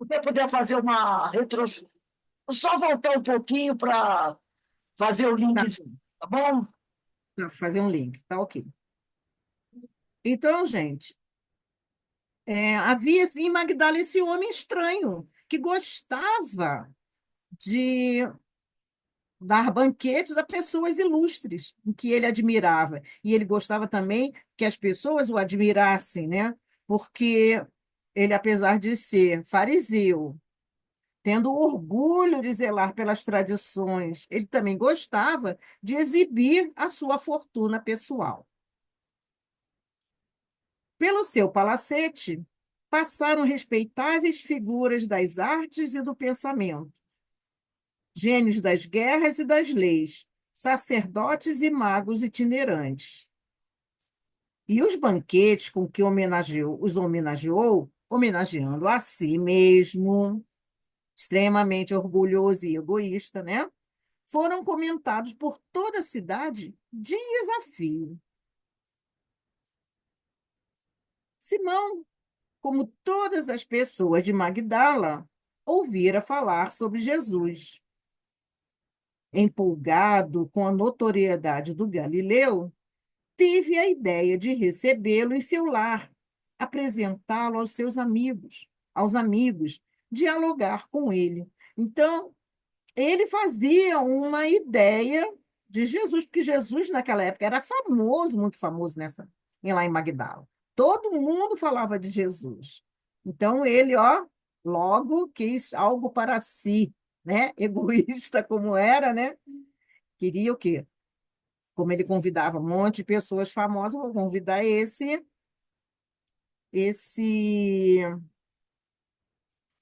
Você puder fazer uma só voltar um pouquinho para fazer o Tá, linkzinho, tá bom? tá, fazer um link, tá ok. Então, gente, havia em Magdala esse homem estranho que gostava de dar banquetes a pessoas ilustres, em que ele admirava. E ele gostava também que as pessoas o admirassem, né? Porque ele, apesar de ser fariseu, tendo orgulho de zelar pelas tradições, ele também gostava de exibir a sua fortuna pessoal. Pelo seu palacete, passaram respeitáveis figuras das artes e do pensamento, gênios das guerras e das leis, sacerdotes e magos itinerantes. E os banquetes com que homenageou, homenageando a si mesmo, extremamente orgulhoso e egoísta, né? Foram comentados por toda a cidade dias a fio. Simão, como todas as pessoas de Magdala, ouvira falar sobre Jesus. Empolgado com a notoriedade do Galileu, teve a ideia de recebê-lo em seu lar, apresentá-lo aos amigos, dialogar com ele. Então, ele fazia uma ideia de Jesus, porque Jesus naquela época era famoso, muito famoso lá em Magdala. Todo mundo falava de Jesus. Então ele, ó, logo quis algo para si, né? Egoísta como era, né? Queria o quê? Como ele convidava um monte de pessoas famosas, vou convidar esse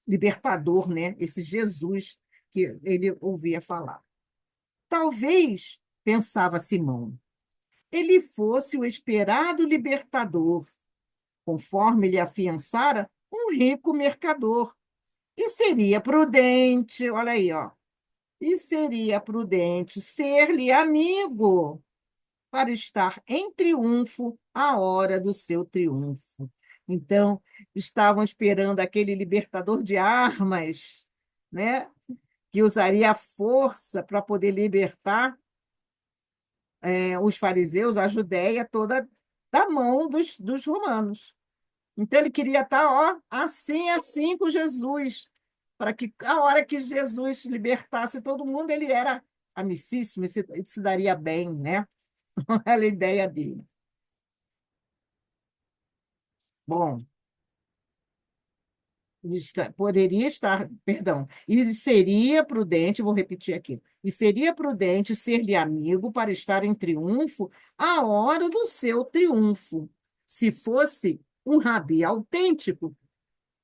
libertador, né? Esse Jesus que ele ouvia falar. Talvez, pensava Simão, ele fosse o esperado libertador, conforme ele afiançara um rico mercador. E seria prudente, olha aí, ó, e seria prudente ser-lhe amigo para estar em triunfo à hora do seu triunfo. Então, estavam esperando aquele libertador de armas, né, que usaria a força para poder libertar os fariseus, a Judéia toda da mão dos romanos. Então ele queria estar, ó, assim, assim com Jesus, para que a hora que Jesus libertasse todo mundo, ele era amicíssimo, se daria bem, né? Era a ideia dele. Bom, poderia estar, perdão, e seria prudente, vou repetir aqui, e seria prudente ser-lhe amigo para estar em triunfo à hora do seu triunfo. Se fosse um rabi autêntico,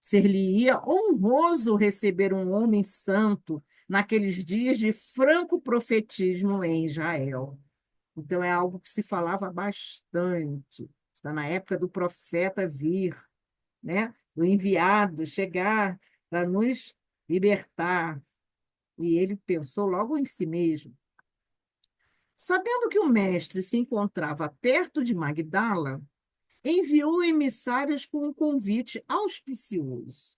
ser-lhe-ia honroso receber um homem santo naqueles dias de franco profetismo em Israel. Então, é algo que se falava bastante. Está na época do profeta vir, né? Do enviado chegar para nos libertar. E ele pensou logo em si mesmo. Sabendo que o mestre se encontrava perto de Magdala, enviou emissários com um convite auspicioso.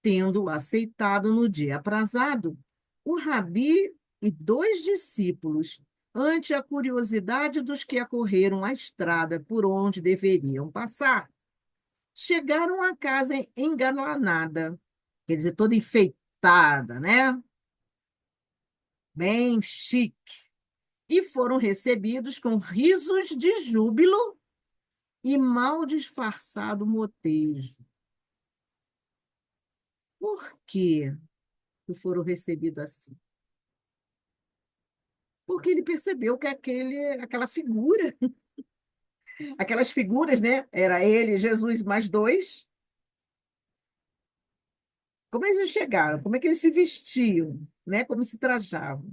Tendo aceitado no dia aprazado, o rabi e dois discípulos, ante a curiosidade dos que acorreram a estrada por onde deveriam passar, chegaram à casa engalanada, quer dizer, toda enfeitada, né? Bem chique, e foram recebidos com risos de júbilo e mal disfarçado motejo. Por que foram recebidos assim? Porque ele percebeu que aquela figura, aquelas figuras, né? Era ele, Jesus, mais dois. Como eles chegaram? Como é que eles se vestiam, né? Como se trajavam?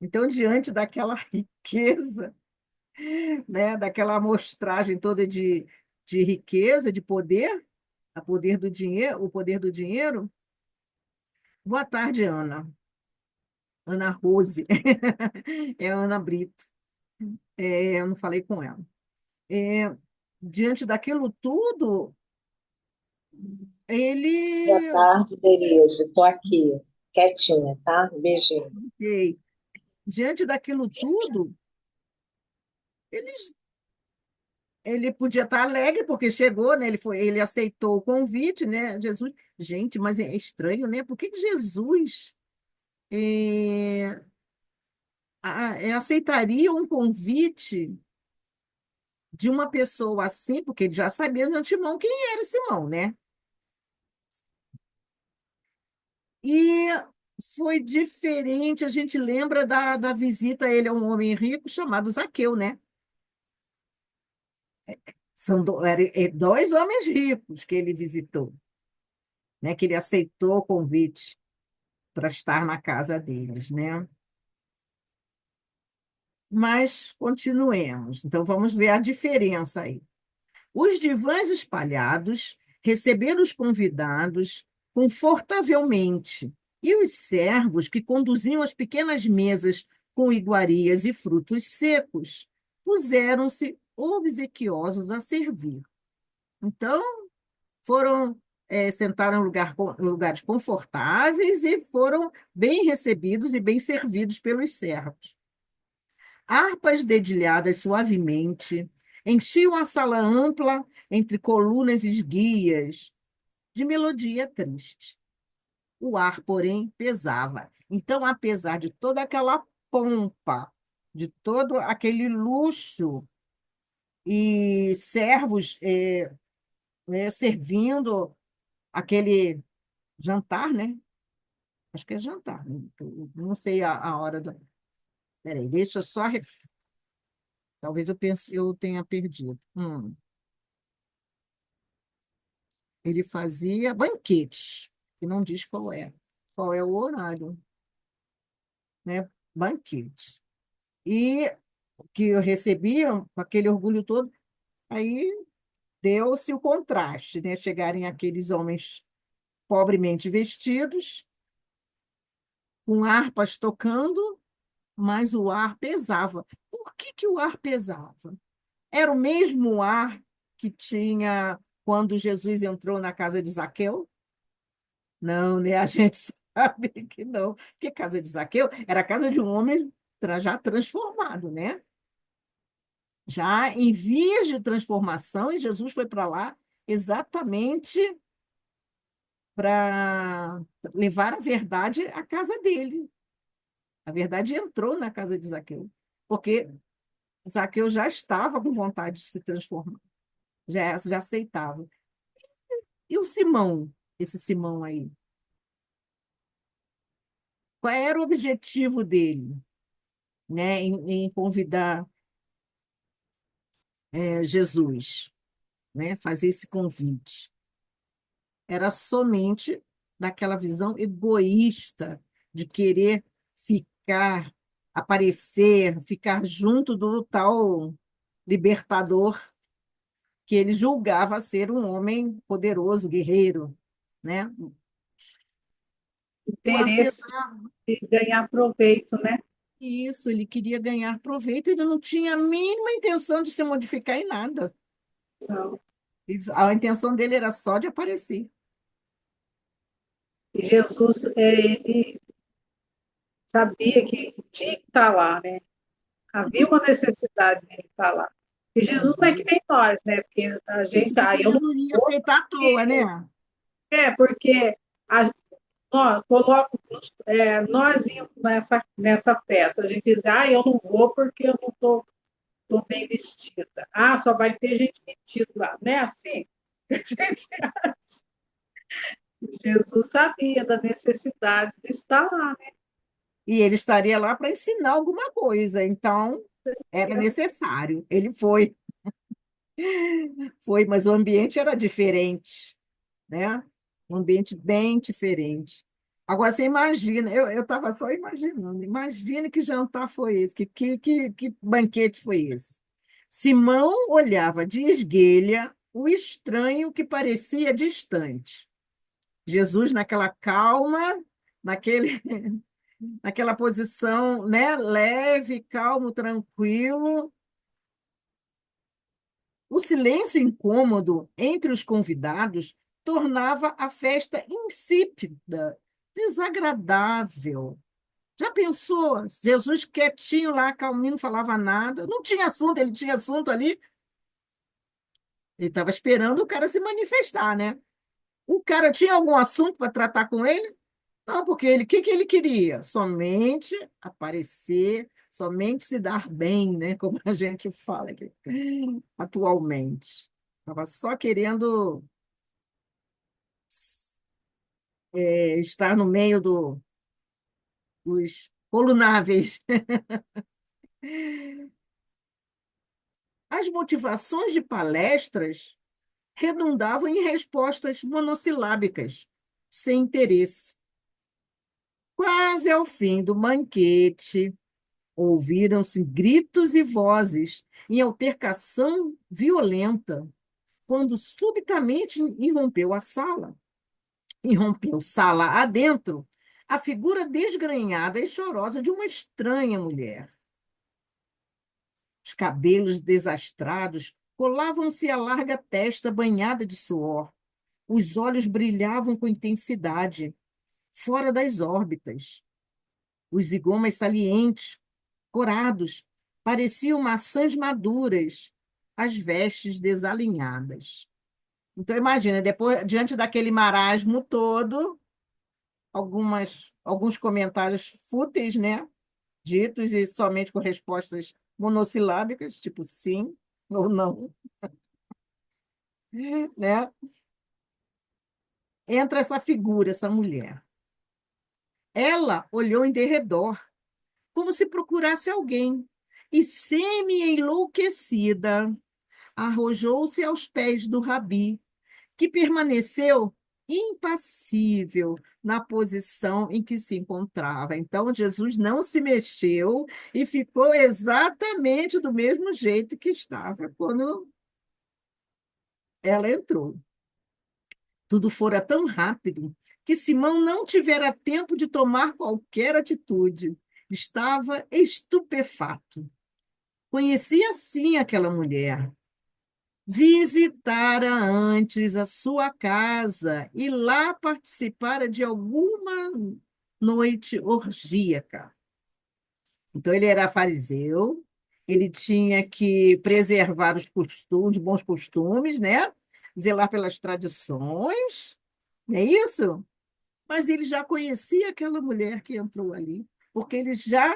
Então, diante daquela riqueza, né? Daquela amostragem toda de riqueza, de poder, a poder do dinheiro, o poder do dinheiro. Boa tarde, Ana. Ana Rose. É Ana Brito. Eu não falei com ela. É, diante daquilo tudo, Boa Ele, tarde, Denise. Estou aqui, quietinha, tá? Um beijinho. ok, diante daquilo tudo, ele, ele podia estar alegre porque chegou, né? Ele aceitou o convite, né? Jesus, gente, mas é estranho, né? Por que que Jesus eh, aceitaria um convite de uma pessoa assim? Porque ele já sabia de antemão quem era Simão, né? E foi diferente. A gente lembra da visita a ele a um homem rico chamado Zaqueu, né? Dois homens ricos que ele visitou, né? Que ele aceitou o convite para estar na casa deles, né? Mas continuemos. Então vamos ver a diferença aí. Os divãs espalhados receberam os convidados confortavelmente, e os servos que conduziam as pequenas mesas com iguarias e frutos secos puseram-se obsequiosos a servir. Então, foram, sentaram em lugares confortáveis e foram bem recebidos e bem servidos pelos servos. Harpas dedilhadas suavemente enchiam a sala ampla entre colunas esguias de melodia triste. O ar, porém, pesava. Então, apesar de toda aquela pompa, de todo aquele luxo e servos servindo aquele jantar, né? Acho que é jantar, né? Eu não sei a hora do. Peraí, deixa eu só. Talvez eu tenha perdido. Ele fazia banquete, que não diz qual é o horário, né? Banquete. E que eu recebia com aquele orgulho todo, aí deu-se o contraste, né? Chegarem aqueles homens pobremente vestidos, com harpas tocando, mas o ar pesava. Por que que o ar pesava? Era o mesmo ar que tinha quando Jesus entrou na casa de Zaqueu? Não, né? A gente sabe que não. Porque casa de Zaqueu era a casa de um homem já transformado, né? Já em vias de transformação, e Jesus foi para lá exatamente para levar a verdade à casa dele. A verdade entrou na casa de Zaqueu, porque Zaqueu já estava com vontade de se transformar, já aceitava. E o Simão, esse Simão aí, qual era o objetivo dele, né, em convidar Jesus, né, fazer esse convite? Era somente daquela visão egoísta de querer ficar, aparecer, ficar junto do tal libertador que ele julgava ser um homem poderoso, guerreiro, né? O Interesse artesão, de ganhar proveito, né? isso, ele queria ganhar proveito, ele não tinha a mínima intenção de se modificar em nada. Então, A intenção dele era só de aparecer. e Jesus, ele sabia que tinha que estar lá, né? Havia uma necessidade de estar lá. E Jesus não é que Uhum. nem nós, né? Porque a Isso gente, porque eu ele não não ia vou, aceitar à toa, né? porque a, coloco nós íamos nessa festa. A gente diz, eu não vou porque eu não estou bem vestida. Ah, só vai ter gente metida lá. Não é assim? A gente, Jesus sabia da necessidade de estar lá, E ele estaria lá para ensinar alguma coisa, então era né? necessário. Ele foi, mas o ambiente era diferente, né? Um ambiente bem diferente. Agora, você imagina, eu estava só imaginando, imagina que jantar foi esse, que banquete foi esse. Simão olhava de esguelha o estranho que parecia distante. Jesus, naquela calma, naquele, naquela posição, né, leve, calmo, tranquilo. O silêncio incômodo entre os convidados tornava a festa insípida, desagradável. Já pensou? Jesus quietinho lá, calminho, não falava nada. Não tinha assunto, ele tinha assunto ali. Ele estava esperando o cara se manifestar, né? O cara tinha algum assunto para tratar com ele? Não, porque ele, o que que ele queria? Somente aparecer, somente se dar bem, né? Como a gente fala aqui atualmente. Estava só querendo estar no meio dos colunáveis. As motivações de palestras redundavam em respostas monossilábicas, sem interesse. Quase ao fim do banquete, ouviram-se gritos e vozes em altercação violenta, quando subitamente irrompeu sala adentro, a figura desgrenhada e chorosa de uma estranha mulher. Os cabelos desastrados colavam-se à larga testa banhada de suor. Os olhos brilhavam com intensidade, fora das órbitas. Os zigomas salientes, corados, pareciam maçãs maduras, as vestes desalinhadas. Então, imagina, depois, diante daquele marasmo todo, alguns comentários fúteis, né? Ditos e somente com respostas monossilábicas, tipo sim ou não, né? Entra essa figura, essa mulher. Ela olhou em derredor, como se procurasse alguém, e, semi-enlouquecida, arrojou-se aos pés do rabi, que permaneceu impassível na posição em que se encontrava. Então, Jesus não se mexeu e ficou exatamente do mesmo jeito que estava quando ela entrou. Tudo fora tão rápido que Simão não tivera tempo de tomar qualquer atitude. Estava estupefato. Conhecia sim aquela mulher. Visitara antes a sua casa e lá participara de alguma noite orgíaca. Então, ele era fariseu, ele tinha que preservar os costumes, bons costumes, né? Zelar pelas tradições, não é isso? Mas ele já conhecia aquela mulher que entrou ali, porque ele já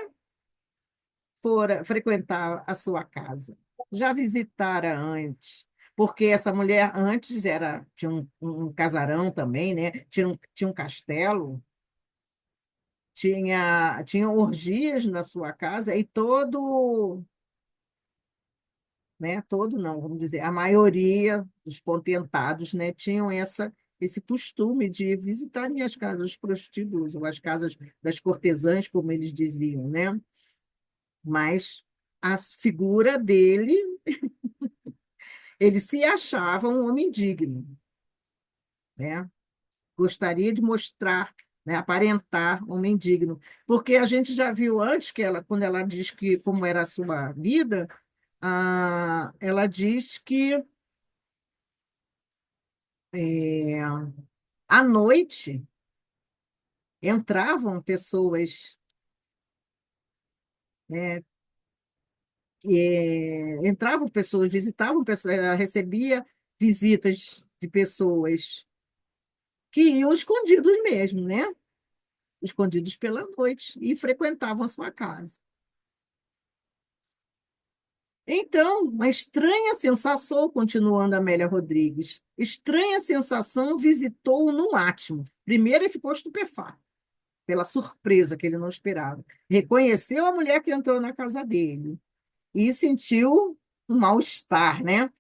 fora frequentar a sua casa, já visitara antes, porque essa mulher antes tinha um casarão também, né? Tinha um castelo, tinha orgias na sua casa e todo não, vamos dizer, a maioria dos potentados, né, tinham esse costume de visitarem as casas dos prostíbulos, ou as casas das cortesãs, como eles diziam, né? Mas a figura dele, ele se achava um homem digno, né? Gostaria de mostrar, né, aparentar homem digno, porque a gente já viu antes que quando ela diz que como era a sua vida, ela diz que é, à noite entravam pessoas, né, visitavam pessoas, ela recebia visitas de pessoas que iam escondidos mesmo, né? Escondidos pela noite e frequentavam a sua casa. Então, uma estranha sensação, continuando Amélia Rodrigues, estranha sensação visitou-o num átimo. Primeiro, ele ficou estupefato, pela surpresa que ele não esperava. Reconheceu a mulher que entrou na casa dele e sentiu um mal-estar, né?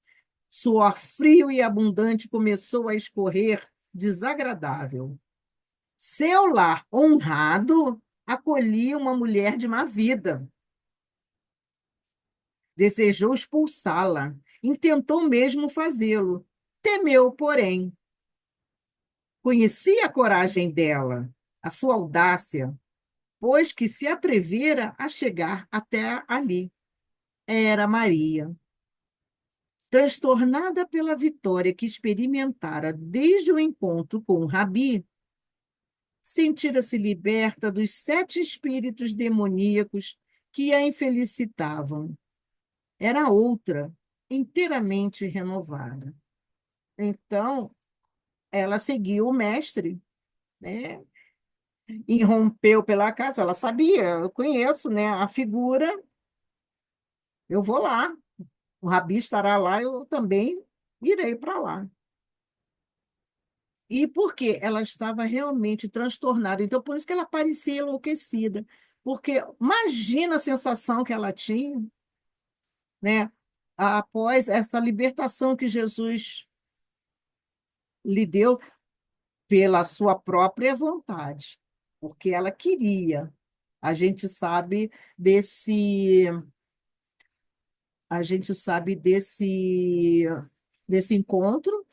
Suor frio e abundante começou a escorrer, desagradável. Seu lar honrado acolhia uma mulher de má vida. Desejou expulsá-la, intentou mesmo fazê-lo. Temeu, porém. Conhecia a coragem dela, a sua audácia, pois que se atrevera a chegar até ali. Era Maria. Transtornada pela vitória que experimentara desde o encontro com o Rabi, sentira-se liberta dos 7 espíritos demoníacos que a infelicitavam. Era outra, inteiramente renovada. Então, ela seguiu o mestre, né? Irrompeu pela casa. Ela sabia, eu conheço, né, a figura, eu vou lá. O Rabi estará lá, eu também irei para lá. E por quê? Ela estava realmente transtornada. Então, por isso que ela parecia enlouquecida. Porque imagina a sensação que ela tinha, né? Após essa libertação que Jesus lhe deu pela sua própria vontade, porque ela queria. A gente sabe desse, a gente sabe desse encontro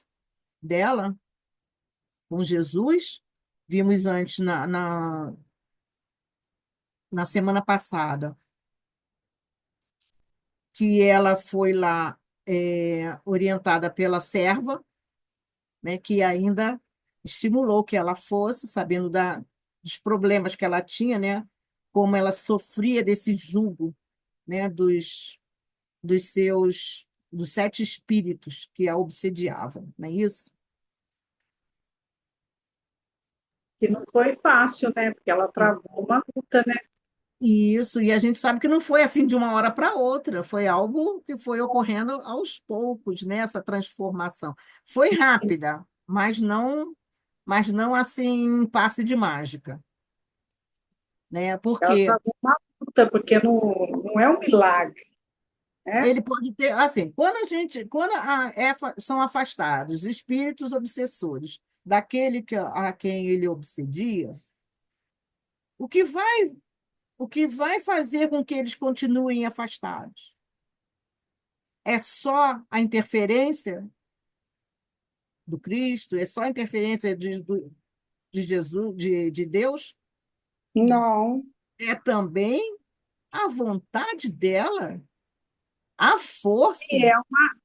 dela com Jesus. Vimos antes na semana passada que ela foi lá orientada pela serva, né, que ainda estimulou que ela fosse, sabendo dos problemas que ela tinha, né, como ela sofria desse jugo, né, dos 7 espíritos que a obsediavam, não é isso? Que não foi fácil, né? Porque ela travou uma luta, né? Isso, e a gente sabe que não foi assim de uma hora para outra, foi algo que foi ocorrendo aos poucos, né, essa transformação. Foi rápida, mas não assim em passe de mágica, né? Ela Porque travou uma luta, porque não é um milagre, né? ele pode ter, assim, são afastados espíritos obsessores daquele a quem ele obsedia, o que vai, o que vai fazer com que eles continuem afastados? É só a interferência do Cristo? É só a interferência de Jesus, de Deus? Não, É também a vontade dela, a força,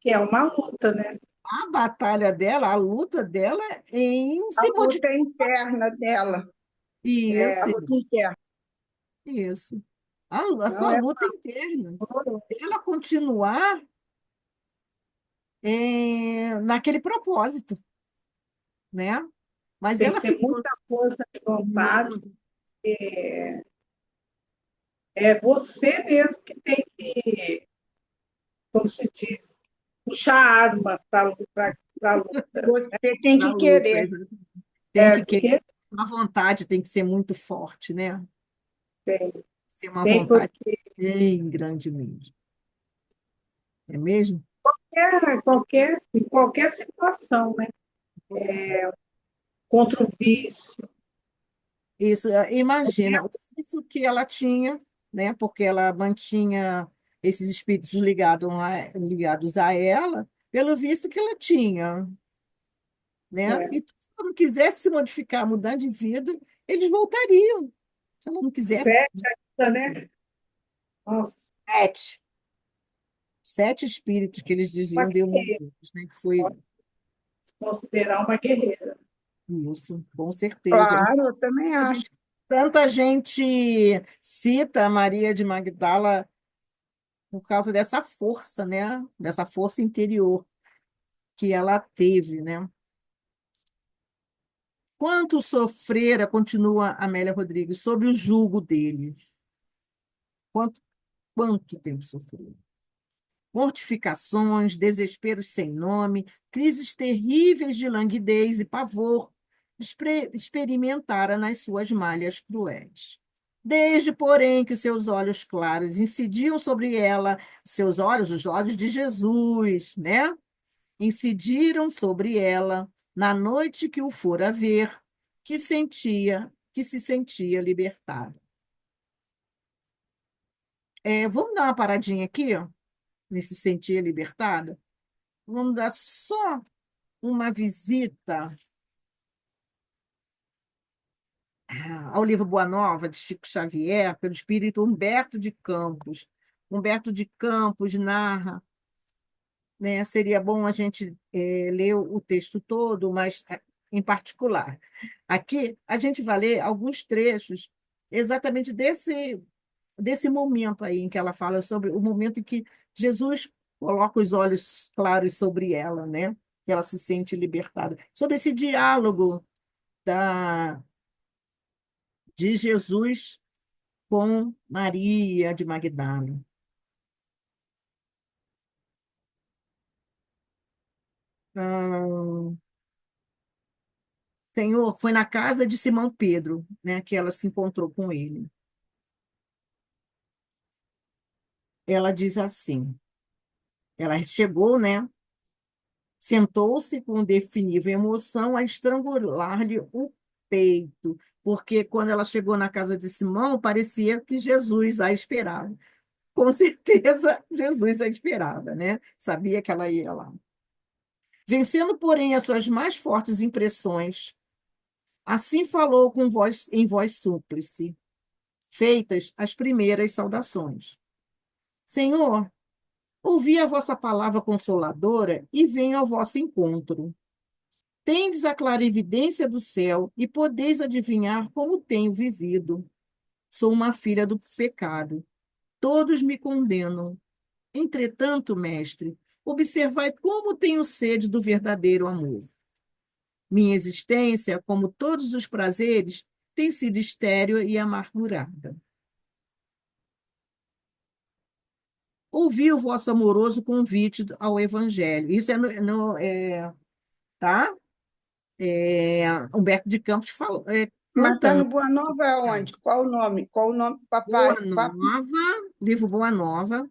Que é uma luta, né? a batalha dela, a luta dela em a se luta modificar. interna dela, a Isso, luta interna. isso. A Não sua é luta interna. fácil. Ela continuar naquele propósito, né? Mas Tem ela que ter ficou. muita força de vontade. É você mesmo que tem que, como se diz, puxar a arma para a luta. Você tem Na que luta, querer. exatamente. Tem que querer. Porque A vontade tem que ser muito forte, né? tem, Ser uma tem vontade porque bem grande mesmo. É mesmo? em qualquer situação, né? Contra o vício. Isso, imagina o vício que ela tinha, né? Porque ela mantinha esses espíritos ligados a ela, pelo vício que ela tinha, né? É, E se ela não quisesse se modificar, mudar de vida, eles voltariam. Se ela não quisesse, 7 ainda, né? Nossa, 7. 7 espíritos que eles uma diziam guerreira, demoníacos, né? Que foi pode se considerar uma guerreira. isso, com certeza. Claro, eu também A acho. gente, tanta gente cita a Maria de Magdala por causa dessa força, né? Dessa força interior que ela teve, né? Quanto sofrera, continua Amélia Rodrigues, sob o jugo dele? Quanto, quanto tempo sofreu? Mortificações, desesperos sem nome, crises terríveis de languidez e pavor, experimentara nas suas malhas cruéis. Desde, porém, que seus olhos claros incidiam sobre ela, seus olhos, os olhos de Jesus, né? Incidiram sobre ela, na noite que o fora ver, que se sentia libertada. Vamos dar uma paradinha aqui, ó, nesse sentir libertada? Vamos dar só uma visita ao livro Boa Nova, de Chico Xavier, pelo espírito Humberto de Campos. Humberto de Campos narra né? Seria bom a gente ler o texto todo, mas em particular. Aqui a gente vai ler alguns trechos exatamente desse momento aí em que ela fala sobre o momento em que Jesus coloca os olhos claros sobre ela, né? Que ela se sente libertada. Sobre esse diálogo de Jesus com Maria de Magdala. Ah, Senhor, foi na casa de Simão Pedro, né, que ela se encontrou com ele. Ela diz assim, ela chegou, né, sentou-se com indefinível emoção a estrangular-lhe o peito, porque quando ela chegou na casa de Simão, parecia que Jesus a esperava. Com certeza, Jesus a esperava, né? Sabia que ela ia lá. Vencendo, porém, as suas mais fortes impressões, assim falou em voz súplice, feitas as primeiras saudações. Senhor, ouvi a vossa palavra consoladora e venho ao vosso encontro. Tendes a clarividência do céu e podeis adivinhar como tenho vivido. Sou uma filha do pecado. Todos me condenam. Entretanto, mestre, observai como tenho sede do verdadeiro amor. Minha existência, como todos os prazeres, tem sido estéril e amargurada. Ouvi o vosso amoroso convite ao Evangelho. Isso tá? Humberto de Campos Mas está no contando. Boa Nova aonde? Qual o nome? Qual o nome, Boa papai? Nova, livro Boa Nova,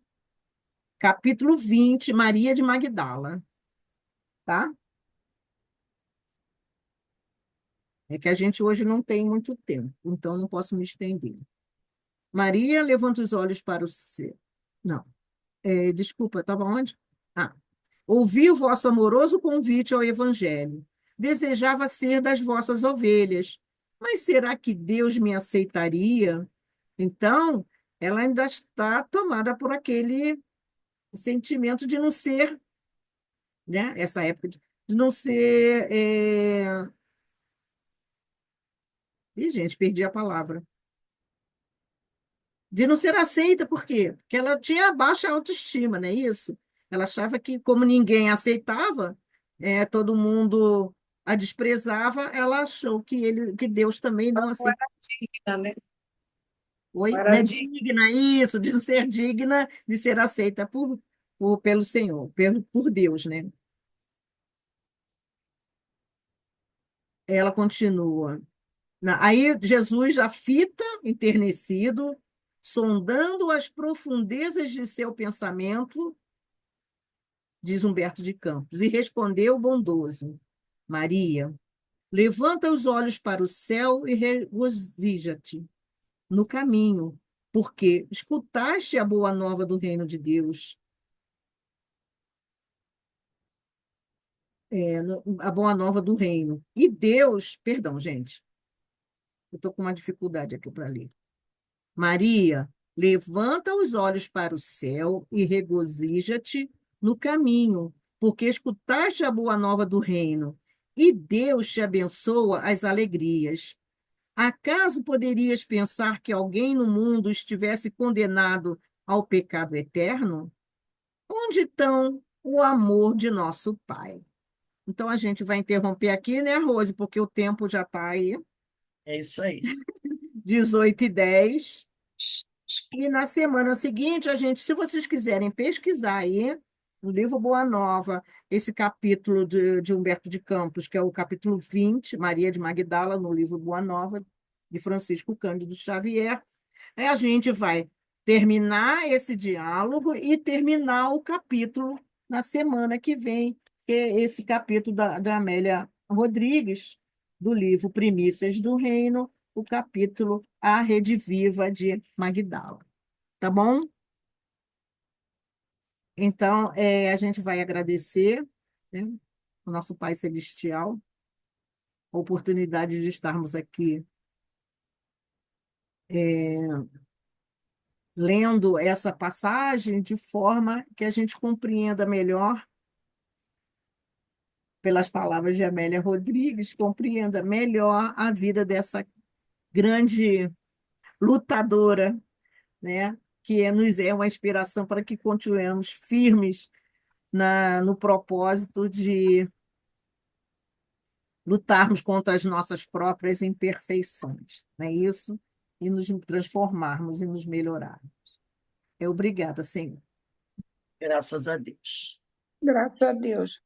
capítulo 20, Maria de Magdala, tá? É que a gente hoje não tem muito tempo, então não posso me estender. Maria levanta os olhos para o céu. Não, desculpa, estava onde? Ah, ouvi o vosso amoroso convite ao Evangelho. Desejava ser das vossas ovelhas. Mas será que Deus me aceitaria? Então, ela ainda está tomada por aquele sentimento de não ser, né? Essa época de não ser. Ih, gente, perdi a palavra. De não ser aceita, por quê? Porque ela tinha baixa autoestima, não é isso? Ela achava que, como ninguém aceitava, todo mundo a desprezava, ela achou que Deus também não Não aceitava. era digna, né? Não Oi? era Não é digna. digna, isso, de não ser digna de ser aceita pelo Senhor, por Deus, né? Ela continua. Aí Jesus já fita, enternecido, sondando as profundezas de seu pensamento, diz Humberto de Campos, e respondeu bondoso: Maria, levanta os olhos para o céu e regozija-te no caminho, porque escutaste a boa nova do reino de Deus. A boa nova do reino. E Deus, perdão, gente, eu estou com uma dificuldade aqui para ler. Maria, levanta os olhos para o céu e regozija-te no caminho, porque escutaste a boa nova do reino, e Deus te abençoa as alegrias. Acaso poderias pensar que alguém no mundo estivesse condenado ao pecado eterno? Onde estão o amor de nosso Pai? Então a gente vai interromper aqui, né, Rose, porque o tempo já está aí, É isso aí. 18h10. E na semana seguinte, se vocês quiserem pesquisar aí, no livro Boa Nova, esse capítulo de Humberto de Campos, que é o capítulo 20, Maria de Magdala, no livro Boa Nova, de Francisco Cândido Xavier, aí a gente vai terminar esse diálogo e terminar o capítulo na semana que vem, que é esse capítulo da Amélia Rodrigues, do livro Primícias do Reino, o capítulo A Rede Viva de Magdala. Tá bom? Então, a gente vai agradecer, né, o nosso Pai Celestial, a oportunidade de estarmos aqui lendo essa passagem de forma que a gente compreenda melhor pelas palavras de Amélia Rodrigues, compreenda melhor a vida dessa grande lutadora, né? Que nos é uma inspiração para que continuemos firmes no propósito de lutarmos contra as nossas próprias imperfeições, não é isso? E nos transformarmos e nos melhorarmos. Obrigada, Senhor. Graças a Deus. Graças a Deus.